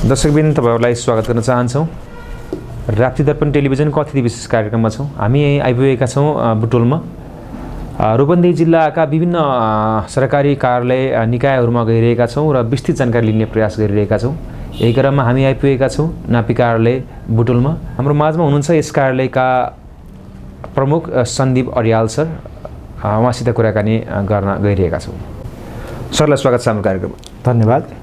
दर्शकबिन तपाईहरुलाई स्वागत गर्न चाहन्छौं। राप्ती दर्पण टेलिभिजनको अतिथि विशेष कार्यक्रममा छौं। हामी आइपुगेका छौं बुटोलमा। रूपन्देही जिल्लाका विभिन्न सरकारी कार्यालय निकायहरुमा गइरहेका छौं र विस्तृत जानकारी लिने प्रयास गरिरहेका छौं। यही क्रममा हामी आइपुगेका छौं नापी कार्यालय बुटोलमा। हाम्रो माझमा हुनुहुन्छ यस कार्यालयका प्रमुख सन्दीप अरियाल सर। उहाँसित कुराकानी गर्न गइरहेका छौं। सरलाई स्वागत छ हाम्रो कार्यक्रममा। धन्यवाद।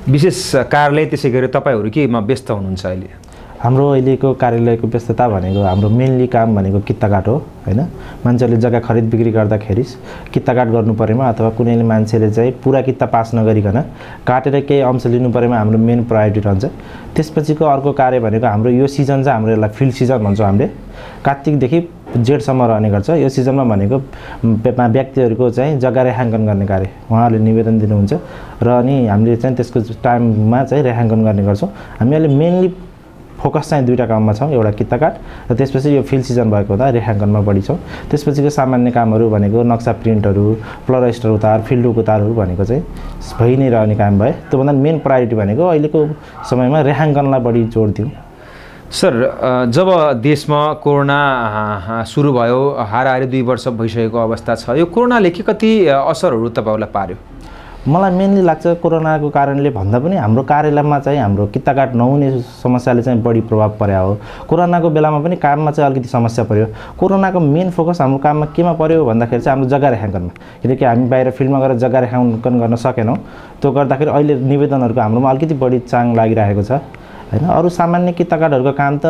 विशेष कार्यालय त्यसै गरी तपाईहरु केमा व्यस्त हुनुहुन्छ अहिले? हाम्रो अहिलेको कार्यालयको व्यस्तता भनेको हाम्रो मेनली काम भनेको कित्ताकाट हो हैन। मान्छेले जग्गा खरिद बिक्री गर्दाखेरि कित्ताकाट गर्नु परेमा अथवा कुनैले मान्छेले चाहिँ पुरा कित्ता पास नगरिकन काटेर केही अंश लिनु परेमा हाम्रो मेन प्रायोरिटी रहन्छ। त्यसपछिको अर्को कार्य भनेको हाम्रो यो सिजन चाहिँ हाम्रो यसलाई फिल्ड सिजन भन्छौँ हामीले। कार्तिकदेखि जेठसम्म रहने गर्छ। यो सिजनमा भनेको व्यक्तिहरुको चाहिँ जग्गा रेखाङ्कन गर्ने कार्य उहाँहरूले निवेदन दिनुहुन्छ र अनि हामीले चाहिँ त्यसको टाइममा चाहिँ रेखाङ्कन गर्ने गर्छौं। हामीले मेनली फोकस चाहिँ दुईटा काममा छौं, एउटा कित्ताकाट र त्यसपछि यो फिल्ड सिजन भएको हुँदा रेखाङ्कनमा बढी छौं। त्यसपछिको सामान्य कामहरु भनेको नक्सा प्रिन्टहरु, फ्लोरास्टर उतार, फिल्डको उतारहरु भनेको चाहिँ भइ नै रहने काम भए। त्यो भन्दा मेन प्रायोरिटी भनेको अहिलेको समयमा रेखाङ्कनलाई बढी जोड दिउँ। सर, जब देशमा कोरोना सुरु भयो, हाराहारी 2 वर्ष भइसकेको अवस्था छ, यो कोरोनाले के कति असरहरु तपाईहरुलाई पार्यो? मलाई मेनली लाग्छ कोरोनाको कारणले भन्दा पनि हाम्रो कार्यालयमा चाहिँ हाम्रो कित्ताकाट नहुने समस्याले चाहिँ बढी प्रभाव पर्या हो। कोरोनाको बेलामा पनि काममा चाहिँ अलिकति समस्या पर्यो। कोरोनाको मेन फोकस हाम्रो काममा केमा पर्यो भन्दाखेरि चाहिँ हाम्रो जग्गा रेखाङ्कनमा। किनकि हामी बाहिर फिल्डमा गएर जग्गा रेखाङ्कन गर्न सकेनौं। त्यो गर्दाखेरि अहिले निवेदनहरुको हाम्रोमा अलिकति बढी चाङ लागिरहेको छ हैन। अरु सामान्य कित्ताकाटहरुको काम त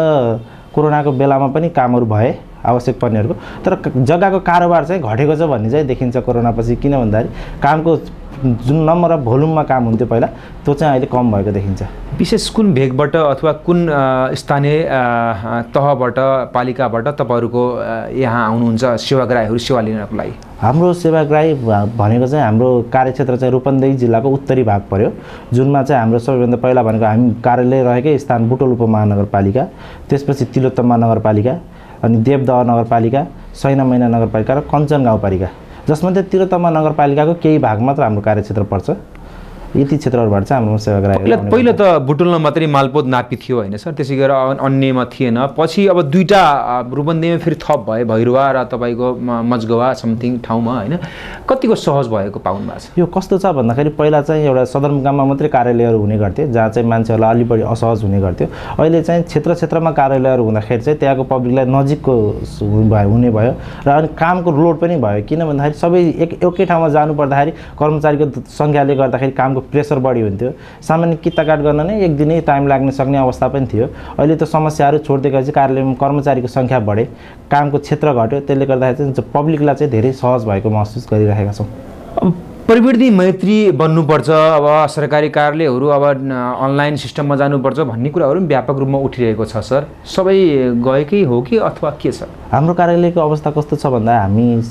कोरोनाको बेलामा पनि कामहरु भए आवश्यक पर्नेहरुको, तर जग्गाको कारोबार चाहिँ घटेको छ भन्ने चाहिँ देखिन्छ कोरोना पछि। किन भन्दाखेरि कामको जुन नम्बर अफ भोल्युममा काम हुन्थ्यो पहिला त्यो चाहिँ अहिले कम भएको देखिन्छ। विशेष कुन भेगबाट अथवा कुन स्थानीय तहबाट पालिकाबाट तपाईहरुको यहाँ आउनुहुन्छ सेवाग्राहीहरु सेवा लिनको लागि? हाम्रो सेवाग्राही भनेको चाहिँ हाम्रो कार्यक्षेत्र चाहिँ रूपन्देही जिल्लाको उत्तरी भाग पर्यो, जुनमा चाहिँ हाम्रो सबैभन्दा पहिला भनेको हामी कार्यालय रहेकै स्थान बुटोल उपमहानगरपालिका, त्यसपछि तिलोत्तमा नगरपालिका, अनि देवदह नगरपालिका, सैनामैना नगरपालिका र कञ्चन गाउँपालिका, जसमध्ये तिलोत्तमा नगरपालिकाको केही भाग मात्र हाम्रो कार्यक्षेत्र पर्छ। यति क्षेत्रहरुबाट चाहिँ हाम्रो सेवाग्राही पहिला त बुटोलमा मात्रै मालपोत नापी थियो हैन सर, त्यसै गरेर अन्यमा थिएन। पछि अब दुईटा रूपन्देहीमा फेरि थप भए, भैरुवा र तपाईको मजगवा समथिङ ठाउँमा हैन। कतिको सहज भएको पाउनु भएको छ? यो कस्तो छ भन्दाखेरि पहिला चाहिँ एउटा सदरमुकाममा मात्रै कार्यालयहरु हुने गर्थे, जहाँ चाहिँ मान्छेहरुलाई अलि बढी असहज हुने गर्थ्यो। अहिले चाहिँ क्षेत्रमा कार्यालयहरु हुँदाखेरि चाहिँ त्यहाँको पब्लिकलाई नजिकको हुने भयो र अनि कामको लोड पनि भयो। किन भन्दाखेरि सबै एकै ठाउँमा जानु पर्दाखेरि कर्मचारीको संख्याले गर्दाखेरि कामको प्रेसर बढी हुन्थ्यो। सामान्य कित्ताकाट गर्न नै एक दिनै टाइम लाग्ने सक्ने अवस्था पनि थियो। अहिले त समस्याहरु छोड्दै गएपछि कार्यालयमा कर्मचारीको संख्या बढे, कामको क्षेत्र घट्यो, त्यसले गर्दाखेरि चाहिँ पब्लिकलाई चाहिँ धेरै सहज भएको महसुस गरिरहेका छौं। प्रविधि मैत्री बन्नुपर्छ, अब सरकारी कार्यालयहरु अब अनलाइन सिस्टममा जानुपर्छ भन्ने कुराहरु पनि व्यापक रूपमा उठिरहेको छ सर। सबै गएकै हो कि अथवा के छ? हाम्रो कार्यालयको अवस्था कस्तो छ भन्दा हामी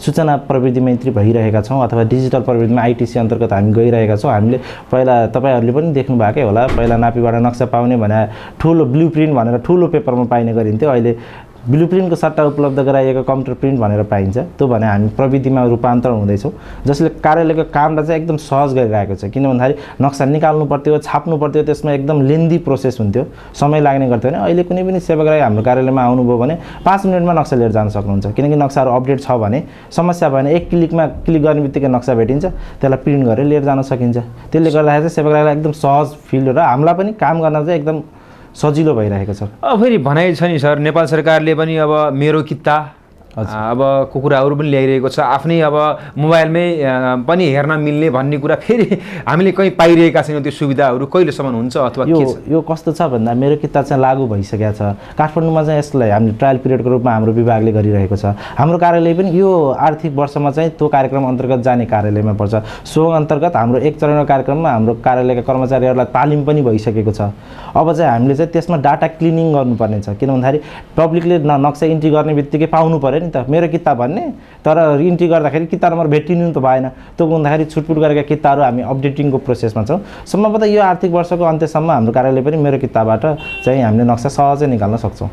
सूचना प्रविधि मैत्री भइरहेका छौं अथवा डिजिटल प्रविधिमा आईटीसी अन्तर्गत हामी गइरहेका छौं। हामीले पहिला तपाईहरुले पनि देख्नु भएकै होला, पहिला नापीबाट नक्सा पाउने भने ठूलो ब्लुप्रिन्ट भनेर ठूलो पेपरमा पाइने गरिन्थ्यो। अहिले ब्लुप्रिन्टको सट्टा उपलब्ध गराइएको कम्प्युटर प्रिन्ट भनेर पाइन्छ। त्यो भने हामी प्रविधिमा रूपान्तरण हुँदैछौँ, जसले कार्यालयको कामलाई चाहिँ एकदम सहज गरिरहेको छ। किन भन्दाखेरि नक्सा निकाल्नु पर्थ्यो, छाप्नु पर्थ्यो, त्यसमा एकदम लेन्दी प्रोसेस हुन्थ्यो, समय लाग्ने गर्थ्यो भने अहिले कुनै पनि सेवाग्राही हाम्रो कार्यालयमा आउनुभयो भने 5 मिनेटमा नक्सा लिएर जान सक्नुहुन्छ। किनकि नक्साहरु अपडेट छ भने समस्या भएन एक क्लिकमा क्लिक गर्ने बित्तिकै नक्सा भेटिन्छ, त्यसलाई प्रिन्ट गरेर लिएर जान सकिन्छ। त्यसले गर्दाखेरि चाहिँ सेवाग्राहीलाई एकदम सहज फिल र हामीलाई पनि काम गर्न चाहिँ एकदम सजिलो भइरहेको छ। अब फेरि भनाइ छ नि सर, नेपाल सरकारले पनि अब मेरो कित्ता अब कुकुराहरु पनि ल्याइरहेको छ, आफ्नै अब मोबाइलमै पनि हेर्न मिल्ने भन्ने कुरा फेरि हामीले कहीं पाइरहेका छैनौं। त्यो सुविधाहरु कहिलेसम्म हुन्छ अथवा के छ? यो कस्तो छ भन्दा मेरो कित्ता चाहिँ लागू भइसकेको छ। काठमाडौँमा चाहिँ यसलाई हामीले ट्रायल पिरियडको रूपमा हाम्रो विभागले गरिरहेको छ। हाम्रो कार्यालय पनि यो आर्थिक वर्षमा चाहिँ त्यो कार्यक्रम अन्तर्गत जाने कार्यालयमा पर्छ। सो अन्तर्गत हाम्रो एक चरणको कार्यक्रममा हाम्रो कार्यालयका कर्मचारीहरुलाई तालिम पनि भइसकेको छ। अब चाहिँ हामीले चाहिँ त्यसमा डाटा क्लिनिङ गर्नुपर्ने छ। किन भन्दाखेरि पब्लिकले नक्सा इन्ट्री गर्ने बित्तिकै पाउनु पर्यो नि त मेरो कित्ता भन्ने, तर इन्ट्री गर्दाखेरि कित्ता नम्बर भेटिनु त भएन। त्यो हुँदाखेरि छुटपुट गरेका कित्ताहरु हामी अपडेटिङको प्रोसेसमा छौं। सम्भवतः यो आर्थिक वर्षको अन्त्यसम्म हाम्रो कार्यालय पनि मेरो कित्ताबाट चाहिँ हामीले नक्सा सहजै निकाल्न सक्छौं।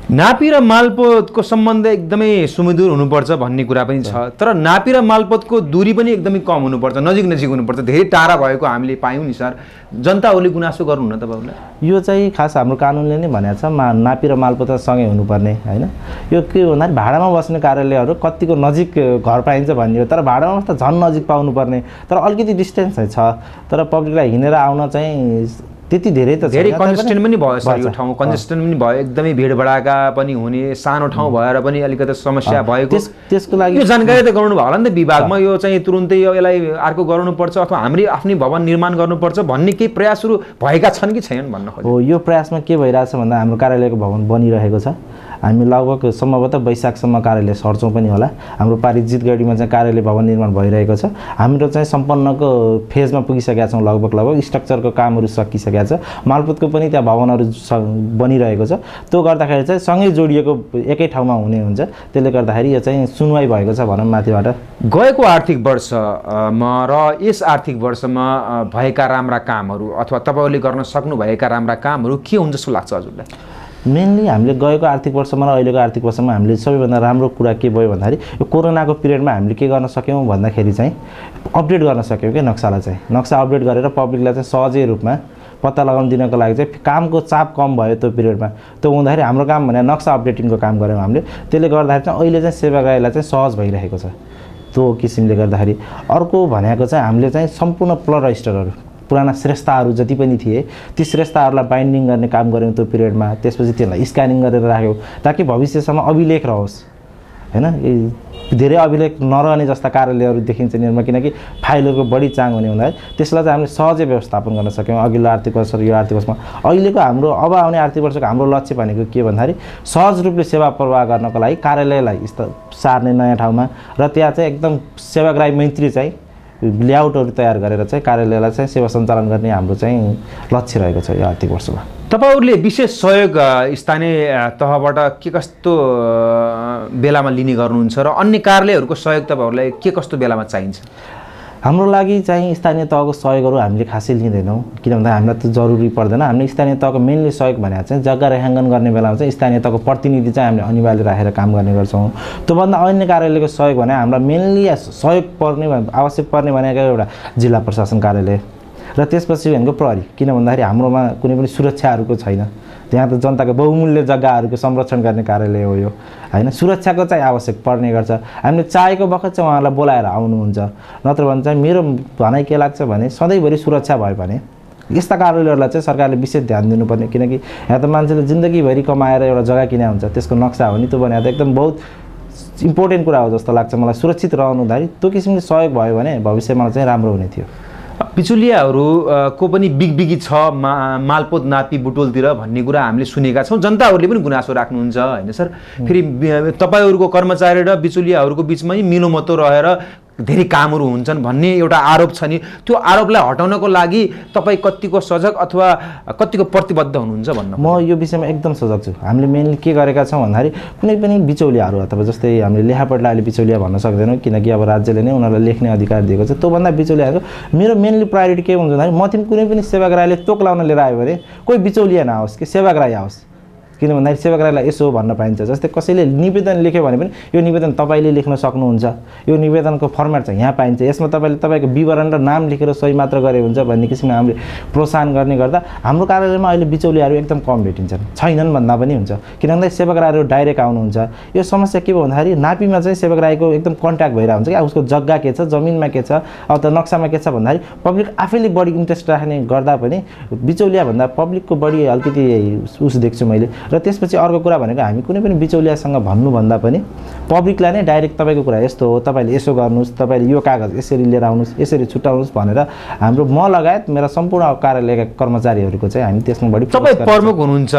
नापी र मालपोतको सम्बन्ध एकदमै सुमधुर हुनुपर्छ भन्ने कुरा पनि छ, तर नापी र मालपोतको दूरी पनि एकदमै कम हुनुपर्छ, नजिक नजिक हुनुपर्छ। धेरै टाढा भएको हामीले पायौँ नि सर। जनताहरूले गुनासो गर्नुहुन्न तपाईँहरूलाई? यो चाहिँ खास हाम्रो कानुनले नै भनेको छ नापी र मालपोत सँगै हुनुपर्ने होइन। यो के भन्दाखेरि भाडामा बस्ने कार्यालयहरू कतिको नजिक घर पाइन्छ भन्ने हो, तर भाडामा बस्दा झन् नजिक पाउनुपर्ने, तर अलिकति डिस्टेन्स चाहिँ छ। तर पब्लिकलाई हिँडेर आउन चाहिँ त्यति धेरै त धेरै कन्जेस्टेन्ट पनि भयो सर, यो ठाउँ कन्जेस्टेन्ट पनि भयो, एकदमै भिडभडाका पनि हुने, सानो ठाउँ भएर पनि अलिकति समस्या भएको। त्यसको लागि यो जानकारी त गराउनु भयो होला नि त विभागमा, यो चाहिँ तुरुन्तै यसलाई अर्को गराउनुपर्छ अथवा हाम्रै आफ्नै भवन निर्माण गर्नुपर्छ भन्ने केही प्रयासहरू भएका छन् कि छैनन् भन्न खोजेँ। हो, यो प्रयासमा के भइरहेछ भन्दा हाम्रो कार्यालयको भवन बनिरहेको छ। हामी लगभग सम्भवतः वैशाखसम्म कार्यालय सर्छौँ पनि होला। हाम्रो पारिजित गढीमा चाहिँ कार्यालय भवन निर्माण भइरहेको छ। हाम्रो चाहिँ सम्पन्नको फेजमा पुगिसकेका छौँ, लगभग स्ट्रक्चरको कामहरू सकिसकेका छ। मालपोतको पनि त्यहाँ भवनहरू बनिरहेको छ। त्यो गर्दाखेरि चाहिँ सँगै जोडिएको एकै ठाउँमा हुने हुन्छ। त्यसले गर्दाखेरि यो चाहिँ सुनवाई भएको छ भनौँ माथिबाट। गएको आर्थिक वर्षमा र यस आर्थिक वर्षमा भएका राम्रा कामहरू अथवा तपाईँहरूले गर्न सक्नुभएका राम्रा कामहरू के हुन् जस्तो लाग्छ हजुरलाई? मेनली हामीले गएको आर्थिक वर्षमा र अहिलेको आर्थिक वर्षमा हामीले सबैभन्दा राम्रो कुरा के भयो भन्दाखेरि यो कोरोनाको पिरियडमा हामीले के गर्न सक्यौँ भन्दाखेरि चाहिँ अपडेट गर्न सक्यौँ क्या नक्सालाई चाहिँ। नक्सा अपडेट गरेर पब्लिकलाई चाहिँ सहजै रूपमा पत्ता लगाउन दिनको लागि चाहिँ कामको चाप कम भयो त्यो पिरियडमा। त्यो हुँदाखेरि हाम्रो काम भने नक्सा अपडेटिङको काम गऱ्यौँ हामीले। त्यसले गर्दाखेरि चाहिँ अहिले चाहिँ सेवाग्राहीलाई चाहिँ सहज भइरहेको छ त्यो किसिमले गर्दाखेरि। अर्को भनेको चाहिँ हामीले चाहिँ सम्पूर्ण प्लट रजिस्टरहरू पुराना श्रेष्ठताहरू जति पनि थिए ती श्रेष्ठताहरूलाई बाइन्डिङ गर्ने काम गऱ्यौँ त्यो पिरियडमा। त्यसपछि त्यसलाई स्क्यानिङ गरेर राख्यौँ ताकि भविष्यसम्म अभिलेख रहोस् होइन। धेरै अभिलेख नरहने जस्ता कार्यालयहरू देखिन्छ निर्मा, किनकि फाइलहरूको बढी चाङ हुने हुँदाखेरि त्यसलाई चाहिँ हामीले सहजै व्यवस्थापन गर्न सक्यौँ अघिल्लो आर्थिक वर्ष र यो आर्थिक वर्षमा। अहिलेको हाम्रो अब आउने आर्थिक वर्षको हाम्रो लक्ष्य भनेको के भन्दाखेरि सहज रूपले सेवा प्रवाह गर्नको लागि कार्यालयलाई सार्ने नयाँ ठाउँमा र त्यहाँ चाहिँ एकदम सेवाग्राही मैत्री चाहिँ लेआउटहरू तयार गरेर चाहिँ कार्यालयलाई चाहिँ सेवा सञ्चालन गर्ने हाम्रो चाहिँ लक्ष्य रहेको छ यो आर्थिक वर्षमा। तपाईँहरूले विशेष सहयोग स्थानीय तहबाट के कस्तो बेलामा लिने गर्नुहुन्छ र अन्य कार्यालयहरूको सहयोग तपाईँहरूलाई के कस्तो बेलामा चाहिन्छ? हाम्रो लागि चाहिँ स्थानीय तहको सहयोगहरू हामीले खासै लिँदैनौँ, किन भन्दा हामीलाई त जरुरी पर्दैन। हामीले स्थानीय तहको मेनली सहयोग भनेको चाहिँ जग्गा रेखाङ्कन गर्ने बेलामा चाहिँ स्थानीय तहको प्रतिनिधि चाहिँ हामीले अनिवार्य राखेर काम गर्ने गर्छौँ। त्योभन्दा अन्य कार्यालयको सहयोग भने हामीलाई मेनली सहयोग पर्ने आवश्यक पर्ने भनेको एउटा जिल्ला प्रशासन कार्यालय र त्यसपछि भनेको प्रहरी, किन भन्दाखेरि हाम्रोमा कुनै पनि सुरक्षाहरूको छैन। त्यहाँ त जनताको बहुमूल्य जग्गाहरूको संरक्षण गर्ने कार्यालय हो यो होइन। सुरक्षाको चाहिँ आवश्यक पर्ने गर्छ। हामीले चाहेको बखत चाहिँ उहाँलाई बोलाएर आउनुहुन्छ, नत्र भने चाहिँ मेरो भनाइ के लाग्छ भने सधैँभरि सुरक्षा भयो भने यस्ता कार्यालयहरूलाई चाहिँ सरकारले विशेष ध्यान दिनुपर्ने, किनकि यहाँ त मान्छेले जिन्दगीभरि कमाएर एउटा जग्गा किने हुन्छ, त्यसको नक्सा हो नि त्यो भने त एकदम बहुत इम्पोर्टेन्ट कुरा हो जस्तो लाग्छ मलाई। सुरक्षित रहनु हुँदाखेरि त्यो किसिमले सहयोग भयो भने भविष्यमा चाहिँ राम्रो हुने थियो। बिचौलियाहरूको पनि बिगबिगी छ मालपोत नापी बुटोलतिर भन्ने कुरा हामीले सुनेका छौँ। जनताहरूले पनि गुनासो राख्नुहुन्छ होइन सर। फेरि तपाईँहरूको कर्मचारी र बिचौलियाहरूको बिचमै मिलोमतो रहेर धेरै कामहरू हुन्छन् भन्ने एउटा आरोप छ नि, त्यो आरोपलाई हटाउनको लागि तपाईँ कतिको सजग अथवा कतिको प्रतिबद्ध हुनुहुन्छ भन्न? म यो विषयमा एकदम सजग छु। हामीले मेनली के गरेका छौँ भन्दाखेरि कुनै पनि बिचौलियाहरू अथवा जस्तै हामीले लेखापढलाई अहिले बिचौलिया भन्न सक्दैनौँ, किनकि अब राज्यले नै उनीहरूलाई लेख्ने अधिकार दिएको छ। त्योभन्दा बिचौलियाहरूको मेरो मेनली प्रायोरिटी के हुन्छ भन्दाखेरि मथि कुनै पनि सेवाग्राहीले तोक लाउन लिएर आयो भने कोही बिचौलिया नआओस् कि सेवाग्राही आओस्, किन भन्दाखेरि सेवाग्राहीलाई यसो भन्न पाइन्छ। जस्तै कसैले निवेदन लेख्यो भने पनि यो निवेदन तपाईँले लेख्न सक्नुहुन्छ, यो निवेदनको फर्मेट चाहिँ यहाँ पाइन्छ, यसमा तपाईँले तपाईँको विवरण र नाम लेखेर सही मात्र गरे हुन्छ भन्ने किसिमले हामीले प्रोत्साहन गर्ने गर्दा हाम्रो कार्यालयमा अहिले बिचौलियाहरू एकदम कम भेटिन्छन्, छैनन् भन्दा पनि हुन्छ। किन भन्दाखेरि सेवाग्राहीहरू डाइरेक्ट आउनुहुन्छ। यो समस्या के भयो भन्दाखेरि नापीमा चाहिँ सेवाग्राहीको एकदम कन्ट्याक्ट भइरहेको हुन्छ कि उसको जग्गा के छ, जमिनमा के छ, अब त नक्सामा के छ भन्दाखेरि पब्लिक आफैले बढी इन्ट्रेस्ट राख्ने गर्दा पनि बिचौलिया भन्दा पब्लिकको बढी अलिकति उस देख्छु मैले। र त्यसपछि अर्को कुरा भनेको हामी कुनै पनि बिचौलियासँग भन्नुभन्दा पनि पब्लिकलाई नै डाइरेक्ट तपाईँको कुरा यस्तो हो, तपाईँले यसो गर्नुहोस्, तपाईँले यो कागज यसरी लिएर आउनुहोस्, यसरी छुट्याउनुहोस् भनेर हाम्रो म लगायत मेरा सम्पूर्ण कार्यालयका कर्मचारीहरूको चाहिँ हामी त्यसमा बढी। तपाईँ प्रमुख हुनुहुन्छ,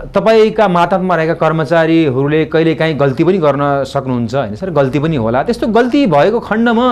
तपाईँका मातहतमा रहेका कर्मचारीहरूले कहिलेकाहीँ गल्ती पनि गर्न सक्नुहुन्छ होइन सर, गल्ती पनि होला। त्यस्तो गल्ती भएको खण्डमा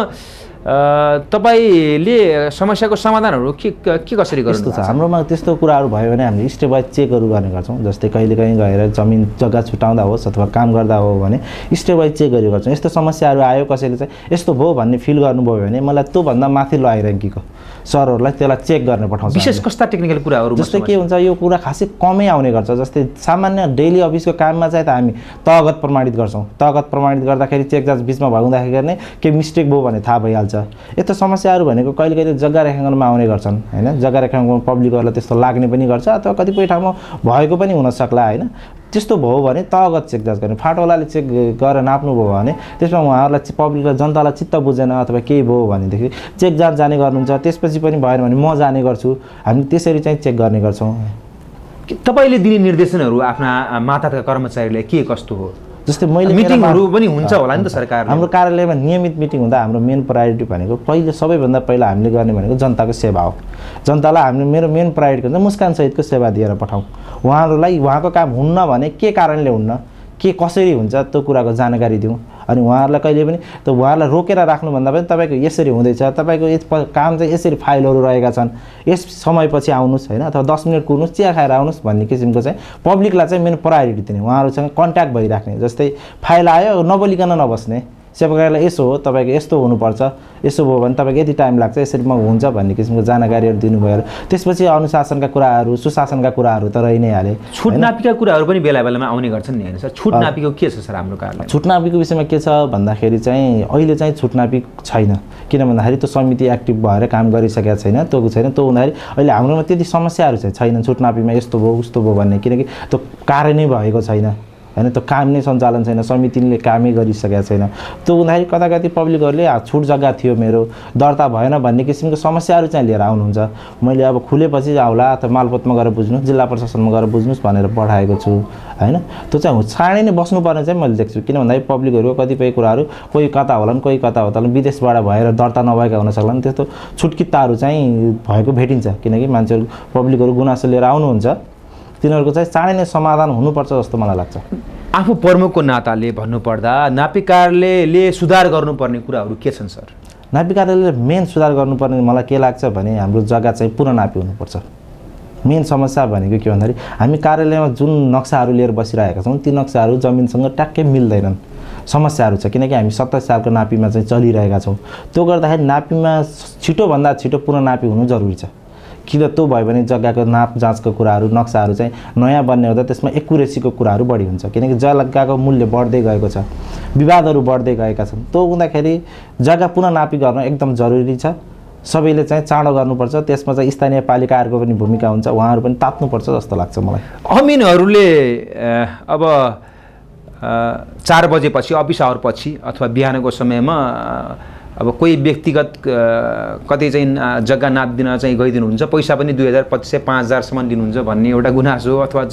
तपाईँले समस्याको समाधानहरू के कसरी गर्नु छ? हाम्रोमा त्यस्तो कुराहरू भयो भने हामीले स्टेप बाई चेकहरू गर्ने गर्छौँ। जस्तै कहिलेकाहीँ गएर जमिन जग्गा छुटाउँदा होस् अथवा काम गर्दा हो भने स्टेप बाई चेक गरेर गर्छौँ। यस्तो समस्याहरू आयो कसैले चाहिँ यस्तो भयो भन्ने फिल गर्नुभयो भने मलाई त्योभन्दा माथि लो ऱ्याङ्किङको सरहरूलाई त्यसलाई चेक गर्न पठाउँछ। विशेष कस्ता टेक्निकल कुराहरू? जस्तै के हुन्छ, यो कुरा खासै कमै आउने गर्छ। जस्तै सामान्य डेली अफिसको काममा चाहिँ त हामी तहगत प्रमाणित गर्छौँ। तहगत प्रमाणित गर्दाखेरि चेक जाँच बिचमा भउँदाखेरि नै के मिस्टेक भयो भने थाहा भइहाल्छ। यस्तो समस्याहरू भनेको कहिले कहिले जग्गा रेखाङ्कनमा आउने गर्छन् होइन। जग्गा रेखाङ्कनमा पब्लिकहरूलाई त्यस्तो लाग्ने पनि गर्छ अथवा कतिपय ठाउँमा भएको पनि हुनसक्ला होइन। त्यस्तो भयो भने तहगत चेक जाँच गर्ने, फाटोलाले चेक गरेर नाप्नुभयो भने त्यसमा उहाँहरूलाई पब्लिकलाई जनतालाई चित्त बुझेन अथवा केही भयो भनेदेखि चेक जाँच जाने गर्नुहुन्छ। त्यसपछि पनि भएन भने म जाने गर्छु। हामी त्यसरी चाहिँ चेक गर्ने गर्छौँ। तपाईँले दिने निर्देशनहरू आफ्ना माथाका कर्मचारीलाई के कस्तो हो? जस्तै मैले मिटिङहरू पनि हुन्छ होला नि त सरकार। हाम्रो कार्यालयमा नियमित मिटिङ हुँदा हाम्रो मेन प्रायोरिटी भनेको सबैभन्दा पहिला हामीले गर्ने भनेको जनताको सेवा हो। जनतालाई हामीले मेरो मेन प्रायोरिटी हुन्छ मुस्कानसहितको सेवा दिएर पठाउँ। उहाँहरूलाई उहाँको काम हुन्न भने के कारणले हुन्न, के कसरी हुन्छ त्यो कुराको जानकारी दिउँ। अनि उहाँहरूलाई कहिले पनि त उहाँहरूलाई रोकेर राख्नुभन्दा पनि तपाईँको यसरी हुँदैछ, तपाईँको काम चाहिँ यसरी फाइलहरू रहेका छन्, यस समयपछि आउनुहोस् होइन, अथवा 10 मिनट कुर्नुहोस्, चिया खाएर आउनुहोस् भन्ने किसिमको चाहिँ पब्लिकलाई चाहिँ मेन प्रायोरिटी दिने, उहाँहरूसँग कन्ट्याक्ट भइराख्ने। जस्तै फाइल आयो नबोलिकन नबस्ने, सेवाकार्यलाई यसो हो, तपाईँको यस्तो हुनुपर्छ, यसो भयो भने तपाईँको यति टाइम लाग्छ, यसरी म हुन्छ भन्ने किसिमको जानकारीहरू दिनुभयो। त्यसपछि अनुशासनका कुराहरू, सुशासनका कुराहरू त रहि नै हाले। छुट नापीका कुराहरू पनि बेला बेलामा आउने गर्छन् नि होइन सर? छुट नापीको के छ सर हाम्रो कार्यालयमा? छुट नापीको विषयमा के छ भन्दाखेरि चाहिँ अहिले चाहिँ छुट नापी छैन। किन भन्दाखेरि त्यो समिति एक्टिभ भएर काम गरिसकेको छैन, त्यो छैन। त्यो हुँदाखेरि अहिले हाम्रोमा त्यति समस्याहरू चाहिँ छैन छुट नापीमा यस्तो भयो उस्तो भयो भन्ने, किनकि त्यो कार्य नै भएको छैन होइन। त्यो काम नै सञ्चालन छैन, समितिले कामै गरिसकेको छैन। त्यो हुँदाखेरि कता कति पब्लिकहरूले छुट जग्गा थियो मेरो दर्ता भएन भन्ने किसिमको समस्याहरू चाहिँ लिएर आउनुहुन्छ। मैले अब खुलेपछि आउला अथवा मालपोतमा गएर बुझ्नुहोस्, जिल्ला प्रशासनमा गएर बुझ्नुहोस् भनेर पठाएको छु होइन। त्यो चाहिँ छाडै नै बस्नुपर्ने चाहिँ मैले देख्छु। किन भन्दाखेरि पब्लिकहरूको कतिपय कुराहरू कोही कता होलान्, कोही कता होलान्, विदेशबाट भएर दर्ता नभएका हुन सक्लान्। त्यस्तो छुटकित्ताहरू चाहिँ भएको भेटिन्छ, किनकि मान्छेहरू पब्लिकहरू गुनासो लिएर आउनुहुन्छ। तिनीहरूको चाहिँ चाँडै नै समाधान हुनुपर्छ जस्तो मलाई लाग्छ। आफू प्रमुखको नाताले भन्नुपर्दा नापी कार्यालयले सुधार गर्नुपर्ने कुराहरू के छन् सर? नापी कार्यालयले मेन सुधार गर्नुपर्ने मलाई के लाग्छ भने हाम्रो जग्गा चाहिँ पुनः नापी हुनुपर्छ। मेन समस्या भनेको के भन्दाखेरि हामी कार्यालयमा जुन नक्साहरू लिएर बसिरहेका छौँ ती नक्साहरू जमिनसँग ट्याक्कै मिल्दैनन्, समस्याहरू छ। किनकि हामी 27 सालको नापीमा चाहिँ चलिरहेका छौँ। त्यो गर्दाखेरि नापीमा छिटोभन्दा छिटो पुनः नापी हुनु जरुरी छ। किन त्यो भयो भने जग्गाको नाप जाँचको कुराहरू, नक्साहरू चाहिँ नयाँ बन्ने हुँदा त्यसमा एकुरेसीको कुराहरू बढी हुन्छ। किनकि जग्गाको मूल्य बढ्दै गएको छ, विवादहरू बढ्दै गएका छन्। त्यो हुँदाखेरि जग्गा पुनः नापी गर्न एकदम जरुरी छ। सबैले चाहिँ चाँडो गर्नुपर्छ। त्यसमा चाहिँ स्थानीय पालिकाहरूको पनि भूमिका हुन्छ, उहाँहरू पनि तात्नुपर्छ जस्तो लाग्छ मलाई। अमिनहरूले अब 4 बजेपछि अफिस आवरपछि अथवा बिहानको समयमा अब कोही व्यक्तिगत कतै चाहिँ जग्गा नाप दिन चाहिँ गइदिनुहुन्छ, पैसा पनि 2000-2500 5000सम्म दिनुहुन्छ भन्ने एउटा गुनासो अथवा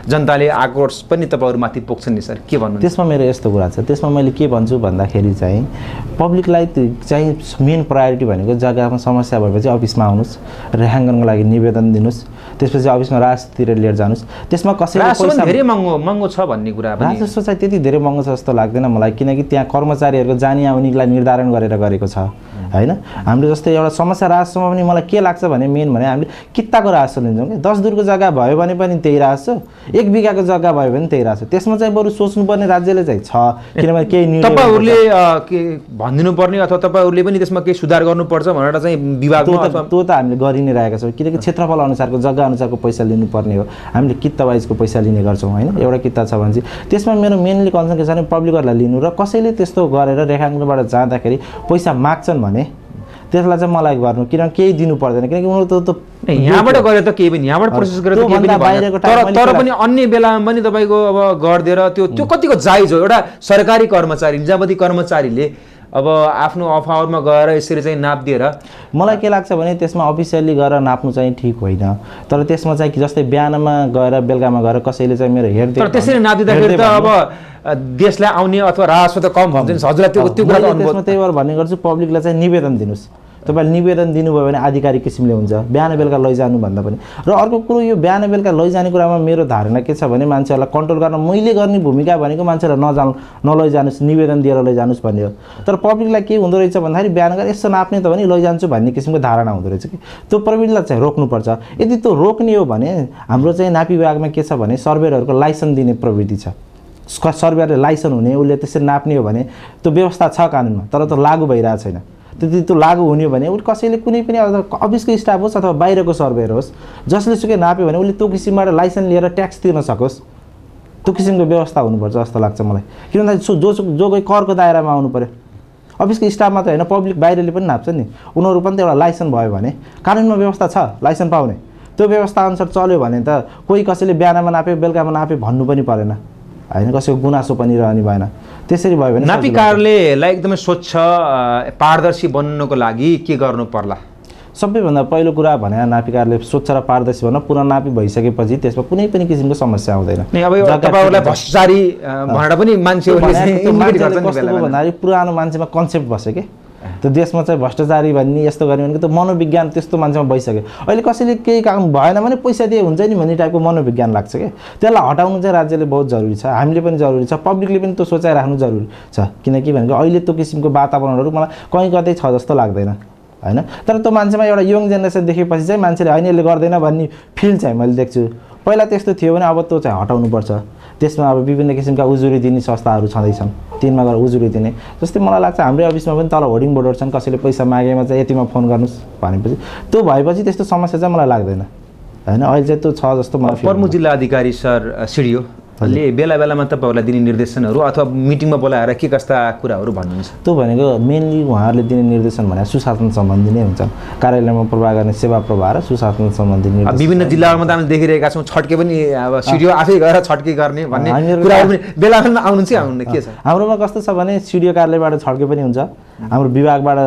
जनताले आक्रोश पनि तपाईँहरूमाथि पोख्छन् नि सर, के भन्नु? त्यसमा मेरो यस्तो कुरा छ। त्यसमा मैले के भन्छु भन्दाखेरि चाहिँ पब्लिकलाई चाहिँ मेन प्रायोरिटी भनेको जग्गामा समस्या भएपछि अफिसमा आउनुहोस्, रेखाङ्कनको लागि निवेदन दिनुहोस्, त्यसपछि अफिसमा राजतिर लिएर जानुहोस्। त्यसमा कसैले पैसा धेरै महँगो छ भन्ने कुरा पनि राजस्व चाहिँ त्यति धेरै महँगो छ जस्तो लाग्दैन मलाई। किनकि त्यहाँ कर्मचारीहरूको जानी आउनेलाई निर्धारण गरेर गरेको छ होइन। हामीले जस्तै एउटा समस्या राजस्वमा पनि मलाई के लाग्छ भने मेन भने हामीले कित्ताको राजस्व लिन्छौँ कि 10 दुरको जग्गा भयो भने पनि त्यही राजस्व, 1 बिघाको जग्गा भयो भने त्यही राजस्व। त्यसमा चाहिँ बरु सोच्नुपर्ने राज्यले चाहिँ छ। किनभने केही तपाईँहरूले के भनिदिनु पर्ने अथवा तपाईँहरूले पनि त्यसमा केही सुधार गर्नुपर्छ भनेर चाहिँ विभागमा त्यो त हामीले गरि नै रहेका छौँ। किनकि क्षेत्रफल अनुसारको जग्गा अनुसारको पैसा लिनुपर्ने हो। हामीले कित्ता वाइजको पैसा लिने गर्छौँ होइन। एउटा कित्ता छ भने चाहिँ त्यसमा मेरो मेनली कन्सर्न के छ भने पब्लिकहरूलाई लिनु, र कसैले त्यस्तो गरेर रेखाङ्कबाट जाँदाखेरि पैसा माग्छन् भने त्यसलाई चाहिँ मलाई गर्नु, किनभने केही दिनु पर्दैन। किनकि उनीहरू त यहाँबाट गरे त केही पनि, यहाँबाट प्रोसेस गरेर त केही पनि, तर पनि अन्य बेलामा पनि तपाईँको अब गरिदिएर त्यो कतिको जायज हो? एउटा सरकारी कर्मचारी, निजामती कर्मचारीले अब आफ्नो अफ आवरमा गएर यसरी चाहिँ नाप दिएर, मलाई के लाग्छ भने त्यसमा अफिसियली गएर नाप्नु चाहिँ ठिक होइन। तर त्यसमा चाहिँ जस्तै बिहानमा गएर बेलुकामा गएर कसैले चाहिँ मेरो हेर्दै, तर त्यसरी नापिदिँदाखेरि त अब देशलाई आउने अथवा राजस्व त कम हुन्छ नि हजुरलाई। त्यो कुरा त्यसमा त्यही भएर भन्ने गर्छु पब्लिकलाई चाहिँ निवेदन दिनुहोस्। तपाईँले निवेदन दिनुभयो भने आधिकारिक किसिमले हुन्छ, बिहान बेलुका लैजानु भन्दा पनि। र अर्को कुरो यो बिहान बेलुका लैजाने कुरामा मेरो धारणा के छ भने मान्छेहरूलाई कन्ट्रोल गर्न मैले गर्ने भूमिका भनेको मान्छेलाई नलैजानुहोस्, निवेदन दिएर लैजानुहोस् भन्ने हो। तर पब्लिकलाई के हुँदो रहेछ भन्दाखेरि बिहान गएर यसो नाप्ने त भने लैजान्छु भन्ने किसिमको धारणा हुँदो रहेछ कि त्यो प्रविधिलाई चाहिँ रोक्नुपर्छ। यदि त्यो रोक्ने हो भने हाम्रो चाहिँ नापी विभागमा के छ भने सर्भेयरहरूको लाइसेन्स दिने प्रविधि छ। सर्भेयरले लाइसेन्स हुने उसले त्यसरी नाप्ने हो भने त्यो व्यवस्था छ कानुनमा, तर त्यो लागू भइरहेको छैन। त्यति त्यो लागू हुने हो भने उसले कसैले कुनै पनि अफिसको स्टाफ होस् अथवा बाहिरको सर्भेयर होस् जसले सुकै नाप्यो भने उसले त्यो किसिमबाट लाइसेन्स लिएर ट्याक्स तिर्न सकोस्, त्यो किसिमको व्यवस्था हुनुपर्छ जस्तो लाग्छ मलाई। किन भन्दाखेरि जो कोही करको दायरामा आउनु पऱ्यो, अफिसको स्टाफ मात्रै होइन पब्लिक बाहिरले पनि नाप्छ नि, उनीहरू पनि त एउटा लाइसेन्स भयो भने कानुनमा व्यवस्था छ लाइसेन्स पाउने, त्यो व्यवस्था अनुसार चल्यो भने त कोही कसैले बिहानमा नाप्यो बेलुकामा नाप्यो भन्नु पनि परेन होइन, कसैको गुनासो पनि रहने भएन। त्यसरी भयो भने नापी कार्यालयलाई एकदमै स्वच्छ पारदर्शी बन्नको लागि के गर्नु पर्ला? सबैभन्दा पहिलो कुरा भने नापी कार्यालय स्वच्छ र पारदर्शी भन्न पुरा नापी भइसकेपछि त्यसमा कुनै पनि किसिमको समस्या आउँदैन। अब तपाईहरुलाई भ्रष्टाचारी भनेर पनि मान्छेहरूले भन्दाखेरि पुरानो मान्छेमा कन्सेप्ट बस्यो कि त्यो देशमा चाहिँ भ्रष्टाचारी भन्ने यस्तो गर्ने भनेको त्यो मनोविज्ञान त्यस्तो मान्छेमा भइसक्यो। अहिले कसैले केही काम भएन भने पैसा दिए हुन्छ नि भन्ने टाइपको मनोविज्ञान लाग्छ कि त्यसलाई हटाउनु चाहिँ राज्यले बहुत जरुरी छ, हामीले पनि जरुरी छ, पब्लिकले पनि त्यो सोचाइराख्नु जरुरी छ। किनकि भनेको अहिले त्यो किसिमको वातावरणहरू मलाई कहीँ कतै छ जस्तो लाग्दैन हैन। तर त्यो मान्छेमा एउटा यङ जेनेरेसन देखेपछि चाहिँ मान्छेले हैन यसले गर्दैन भन्ने फिल चाहिँ मैले देख्छु। पहिला त्यस्तो थियो भने अब त्यो चाहिँ हटाउनुपर्छ। त्यसमा अब विभिन्न किसिमका उजुरी दिने संस्थाहरू छँदैछन्, तिनमा गएर उजुरी दिने। जस्तै मलाई लाग्छ हाम्रै अफिसमा पनि तल होर्डिङ बोर्डहरू छन्, कसैले पैसा मागेमा चाहिँ यतिमा फोन गर्नुस् भनेपछि त्यो भएपछि त्यस्तो समस्या चाहिँ मलाई लाग्दैन हैन। अहिले चाहिँ त्यो छ जस्तो मलाई। प्रमुख जिल्ला अधिकारी सर सिडिओ ले बेला बेलामा तपाईहरुलाई दिने निर्देशनहरू अथवा मिटिङमा बोलाएर के कस्ता कुराहरू भन्नुहुन्छ? त्यो भनेको मेनली उहाँहरूले दिने निर्देशन भने सुशासन सम्बन्धी नै हुन्छन्। कार्यालयमा प्रवाह गर्ने सेवा प्रवाह र सुशासन सम्बन्धी निर्देशन विभिन्न जिल्लाहरूमा त हामीले देखिरहेका छौँ छड्के पनि अब सिडिओ आफै गएर छड्के गर्ने भन्ने कुराहरू पनि बेला बेलामा आउनु चाहिँ आउनु के छ? हाम्रोमा कस्तो छ भने सिडिओ कार्यालयबाट छड्के पनि हुन्छ, हाम्रो विभागबाट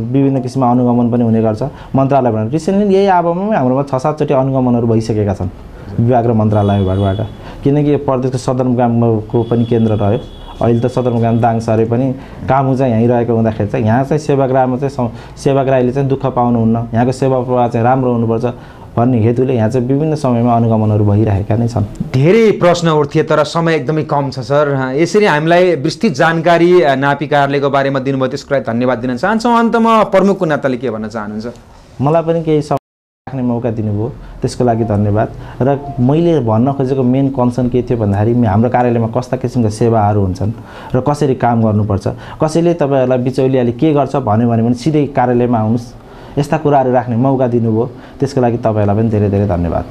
विभिन्न किसिममा अनुगमन पनि हुने गर्छ। मन्त्रालयबाट रिसेन्टली यही आवाममा हाम्रोमा 6-7 चोटि अनुगमनहरू भइसकेका छन् विभाग र मन्त्रालयबाट, किनकि प्रदेशको सदरमुकामको पनि केन्द्र रह्यो। अहिले त सदरमुकाम दाङ सरे पनि काम चाहिँ यहीँ रहेको हुँदाखेरि चाहिँ यहाँ चाहिँ सेवाग्राहमा चाहिँ सेवाग्राहीले चाहिँ दुःख पाउनुहुन्न, यहाँको सेवा प्रवाह चाहिँ राम्रो हुनुपर्छ भन्ने हेतुले यहाँ चाहिँ विभिन्न समयमा अनुगमनहरू भइरहेका नै छन्। धेरै प्रश्नहरू थिए तर समय एकदमै कम छ सर। यसरी हामीलाई विस्तृत जानकारी नापी कार्यालयको बारेमा दिनुभयो, त्यसको लागि धन्यवाद दिन चाहन्छौँ। अन्तमा प्रमुखको नाताले के भन्न चाहनुहुन्छ? मलाई पनि केही राख्ने मौका दिनुभयो त्यसको लागि धन्यवाद। र मैले भन्न खोजेको मेन कन्सर्न के थियो भन्दाखेरि हाम्रो कार्यालयमा कस्ता किसिमका सेवाहरू हुन्छन् र कसरी काम गर्नुपर्छ, कसैले तपाईहरुलाई बिचौलियाले के गर्छ भन्यो भने सिधै कार्यालयमा आउनुस्, यस्ता कुराहरू राख्ने मौका दिनुभयो। त्यसको लागि तपाईहरुलाई पनि धेरै धेरै धन्यवाद।